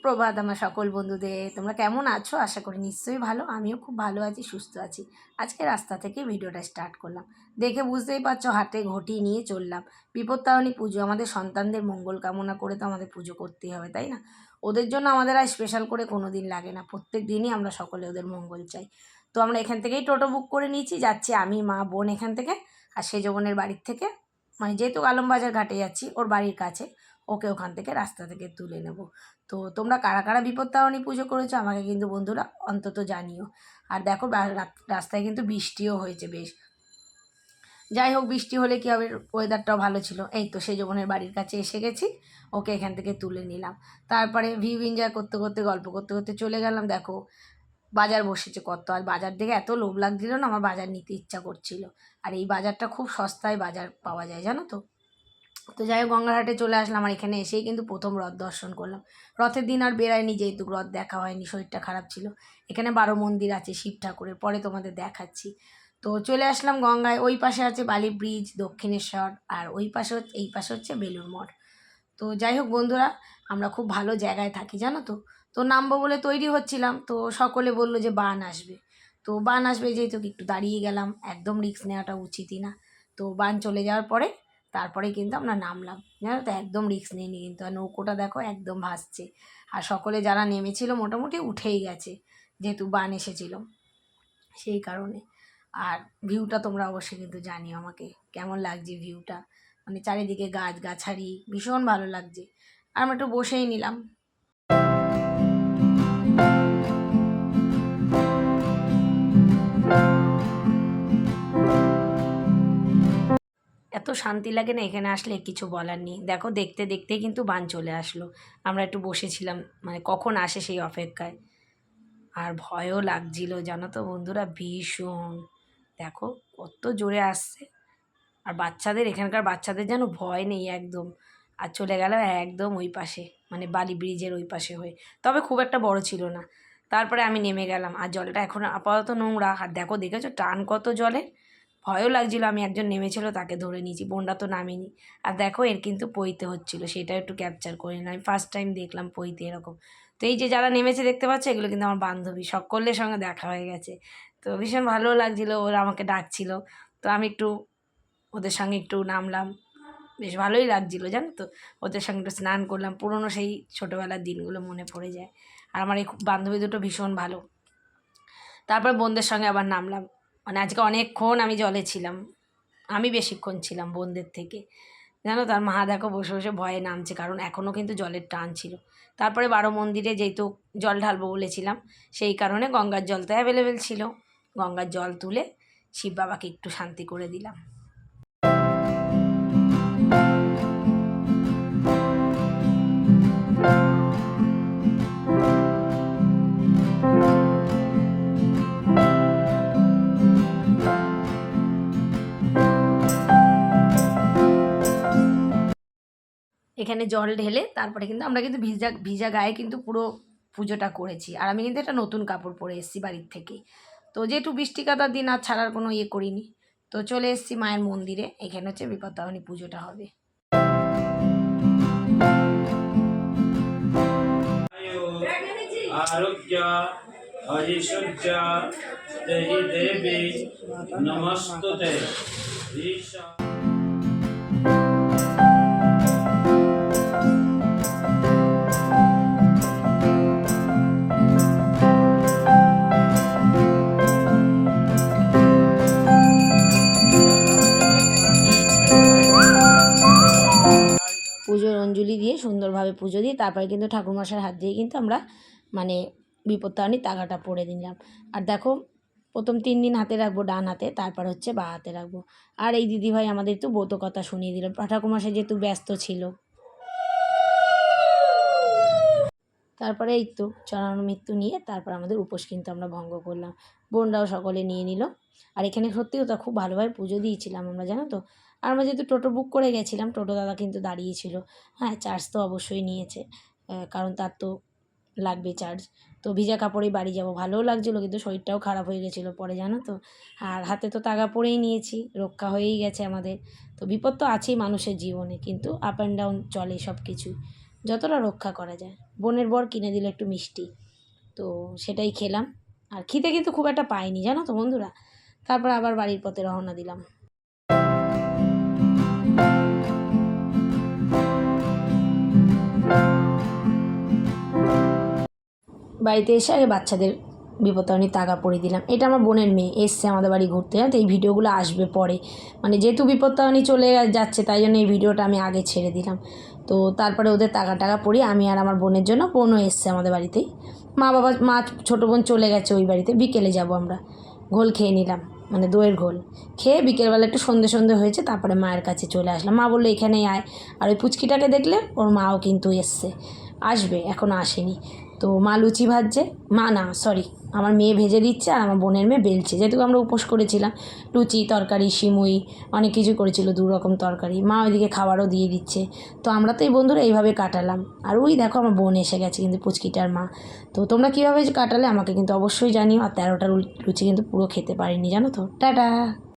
সুপ্রভাত আমার সকল বন্ধুদের। তোমরা কেমন আছো? আশা করি নিশ্চয়ই ভালো। আমিও খুব ভালো আছি, সুস্থ আছি। আজকে রাস্তা থেকে ভিডিওটা স্টার্ট করলাম। দেখে বুঝতেই পারছো, হাতে ঘটি নিয়ে চললাম। বিপত্তারিণী পুজো, আমাদের সন্তানদের মঙ্গল কামনা করে তো আমাদের পুজো করতেই হবে, তাই না? ওদের জন্য আমাদের আর স্পেশাল করে কোনো দিন লাগে না, প্রত্যেক দিনই আমরা সকলে ওদের মঙ্গল চাই। তো আমরা এখান থেকেই টোটো বুক করে নিয়েছি, যাচ্ছি আমি, মা, বোন এখান থেকে। আর সেজবনের বাড়ির থেকে, মানে যেহেতু আলমবাজার ঘাটে যাচ্ছি, ওর বাড়ির কাছে, ওকে ওখান থেকে রাস্তা থেকে তুলে নেব। তো তোমরা কারা কারা বিপত্তারিণী পুজো করেছো আমাকে কিন্তু বন্ধুরা অন্তত জানিও। আর দেখো রাস্তায় কিন্তু বৃষ্টিও হয়েছে বেশ। যাই হোক, বৃষ্টি হলে কী হবে, ওয়েদারটাও ভালো ছিল। এই তো সেজবনের বাড়ির কাছে এসে গেছি, ওকে এখান থেকে তুলে নিলাম। তারপরে ভিউ এনজয় করতে করতে, গল্প করতে করতে চলে গেলাম। দেখো বাজার বসেছে কত, আর বাজার দেখে এত লোভ লাগছিল না, আমার বাজার নিতে ইচ্ছা করছিল। আর এই বাজারটা খুব সস্তায় বাজার পাওয়া যায়, জানো তো। তো যাই হোক, গঙ্গারহাটে চলে আসলাম। আর এখানে এসেই কিন্তু প্রথম রথ দর্শন করলাম। রথের দিন আর বেরায়নি, যেহেতু রথ দেখা হয়নি, শরীরটা খারাপ ছিল। এখানে 12 মন্দির আছে শিব ঠাকুরের, পরে তোমাদের দেখাচ্ছি। তো চলে আসলাম গঙ্গায়। ওই পাশে আছে বালি ব্রিজ, দক্ষিণেশ্বর, আর ওই পাশে এই পাশে হচ্ছে বেলুড় মঠ। তো যাই হোক বন্ধুরা, আমরা খুব ভালো জায়গায় থাকি, জানো তো। তো নামবো বলে তৈরি হচ্ছিলাম, তো সকলে বললো যে বান আসবে। তো বান আসবে যেহেতু একটু দাঁড়িয়ে গেলাম, একদম রিস্ক নেওয়াটা উচিতই না। তো বান চলে যাওয়ার পরে তারপরে কিন্তু আমরা নামলাম, জানো তো, একদম রিস্ক নিইনি কিন্তু। আর নৌকোটা দেখো একদম ভাসছে। আর সকলে যারা নেমেছিল মোটামুটি উঠেই গেছে, যেহেতু বান এসেছিল সেই কারণে। আর ভিউটা তোমরা অবশ্যই কিন্তু জানিও আমাকে কেমন লাগছে ভিউটা, মানে চারিদিকে গাছগাছালি, ভীষণ ভালো লাগছে। আর আমি একটু বসেই নিলাম। এত শান্তি লাগে না এখানে আসলে, কিছু বলার নেই। দেখো দেখতে দেখতেই কিন্তু বান চলে আসলো। আমরা একটু বসেছিলাম, মানে কখন আসে সেই অপেক্ষায়। আর ভয়ও লাগছিল, জানো তো বন্ধুরা, ভীষণ। দেখো কত জোরে আসছে। আর বাচ্চাদের, এখানকার বাচ্চাদের যেন ভয় নেই একদম। আর চলে গেল একদম ওই পাশে, মানে বালি ব্রিজের ওই পাশে হয়ে। তবে খুব একটা বড় ছিল না। তারপরে আমি নেমে গেলাম। আর জলটা এখন আপাতত নোংরা। আর দেখো, দেখেছো টান কত জলে, ভয়ও লাগছিল। আমি একজন নেমেছিল তাকে ধরে নিয়েছি, বোনটা তো নামেনি। আর দেখো এর কিন্তু পইতে হচ্ছিল, সেটা একটু ক্যাপচার করে নিলাম। আমি ফার্স্ট টাইম দেখলাম পইতে এরকম। তো এই যে যারা নেমেছে দেখতে পাচ্ছ, এগুলো কিন্তু আমার বান্ধবী, সকলের সঙ্গে দেখা হয়ে গেছে। তো ভীষণ ভালো লাগছিল, ওরা আমাকে ডাকছিল। তো আমি একটু ওদের সঙ্গে একটু নামলাম, বেশ ভালোই লাগছিলো, জানো তো। ওদের সঙ্গে একটু স্নান করলাম, পুরনো সেই ছোটোবেলার দিনগুলো মনে পড়ে যায়। আর আমার এই বান্ধবী দুটো ভীষণ ভালো। তারপর বোনদের সঙ্গে আবার নামলাম। মানে আজকে অনেকক্ষণ আমি জলে ছিলাম, আমি বেশিক্ষণ ছিলাম বোনদের থেকে, জানো। তার মা দেখো বসে বসে ভয়ে নামছে, কারণ এখনও কিন্তু জলের টান ছিল। তারপরে 12 মন্দিরে যেহেতু জল ঢালবো বলেছিলাম, সেই কারণে গঙ্গার জল তো অ্যাভেলেবেল ছিল। গঙ্গার জল তুলে শিব বাবাকে একটু শান্তি করে দিলাম। এখানে জল ঢেলে তারপরে কিন্তু আমরা কিন্তু ভিজা ভিজা গায়ে কিন্তু পুরো পুজোটা করেছি। আর আমি কিন্তু একটা নতুন কাপড় পরে এসেছি বাড়ির থেকে। তো যেহেতু বৃষ্টি কাদার দিন, আর ছাড়ার কোনো ইয়ে করিনি। তো চলে এসেছি মায়ের মন্দিরে। এখানে হচ্ছে বিপত্তারিণী পুজোটা হবে। আরোগ্য ঐশ্বর্য দেহি দেবী নমস্তুতে। পুজোর অঞ্জলি দিয়ে সুন্দরভাবে পুজো দিয়ে তারপরে কিন্তু ঠাকুরমশাইয়ের হাত দিয়ে কিন্তু আমরা মানে বিপত্তারিণীর তাগাটা পরে দিলাম। আর দেখো, প্রথম 3 দিন হাতে রাখবো ডান হাতে, তারপর হচ্ছে বাঁ হাতে রাখবো। আর এই দিদিভাই আমাদের একটু ব্রতকথা শুনিয়ে দিল, ঠাকুরমশাই যেহেতু ব্যস্ত ছিল। তারপরে এই তো চরণ মৃত্যু নিয়ে তারপর আমাদের উপোস কিন্তু আমরা ভঙ্গ করলাম। বোনরাও সকলে নিয়ে নিল। আর এখানে সত্যি কথা খুব ভালোভাবে পুজো দিয়েছিলাম আমরা, জানো তো। আর আমরা যেহেতু টোটো বুক করে গেছিলাম, টোটো দাদা কিন্তু দাঁড়িয়েছিল। হ্যাঁ, চার্জ তো অবশ্যই নিয়েছে, কারণ তার তো লাগবে চার্জ। তো ভিজা কাপড়েই বাড়ি যাব, ভালোও লাগছিলো, কিন্তু শরীরটাও খারাপ হয়ে গেছিলো পরে, জানো তো। আর হাতে তো তাগা পরেই নিয়েছি, রক্ষা হয়েই গেছে আমাদের। তো বিপদ তো আছেই মানুষের জীবনে, কিন্তু আপ অ্যান্ড ডাউন চলে সব কিছুই, যতটা রক্ষা করা যায়। বোনের বর কিনে দিল একটু মিষ্টি, তো সেটাই খেলাম। আর খিদে কিন্তু খুব একটা পাইনি জানো তো বন্ধুরা। তারপর আবার বাড়ির পথে রওনা দিলাম। বাড়িতে এসে আগে বাচ্চাদের বিপত্তারিণীর তাগা পরিয়ে দিলাম। এটা আমার বোনের মেয়ে এসছে আমাদের বাড়ি ঘুরতে, তো এই ভিডিওগুলো আসবে পরে, মানে যেহেতু বিপত্তারিণী চলে যাচ্ছে তাই জন্য এই ভিডিওটা আমি আগে ছেড়ে দিলাম। তো তারপরে ওদের টাকা পরিয়ে আমি আর আমার বোনের জন্য বোনও এসছে আমাদের বাড়িতেই। মা ছোটো বোন চলে গেছে ওই বাড়িতে, বিকেলে যাব আমরা। ঘোল খেয়ে নিলাম, মানে দইয়ের ঘোল খেয়ে বিকেলবেলা একটু সন্ধে হয়েছে, তারপরে মায়ের কাছে চলে আসলাম। মা বললো এখানেই আয়। আর ওই পুচকিটাকে দেখলে ওর মাও কিন্তু এসছে, আসবে, এখনও আসেনি। তো মা লুচি ভাজছে, মা না সরি আমার মেয়ে ভেজে দিচ্ছে আর আমার বোনের মেয়ে বেলছে, যেহেতু আমরা উপোস করেছিলাম। লুচি তরকারি সিমুই অনেক কিছু করেছিল, 2 রকম তরকারি। মা ওইদিকে খাবারও দিয়ে দিচ্ছে। তো আমরা তো এই বন্ধুরা এইভাবে কাটালাম। আর ওই দেখো আমার বোন এসে গেছে কিন্তু, পুচকিটার মা। তো তোমরা কীভাবে কাটালে আমাকে কিন্তু অবশ্যই জানিও। আর 13টা লুচি কিন্তু পুরো খেতে পারিনি জানো তো। টাটা।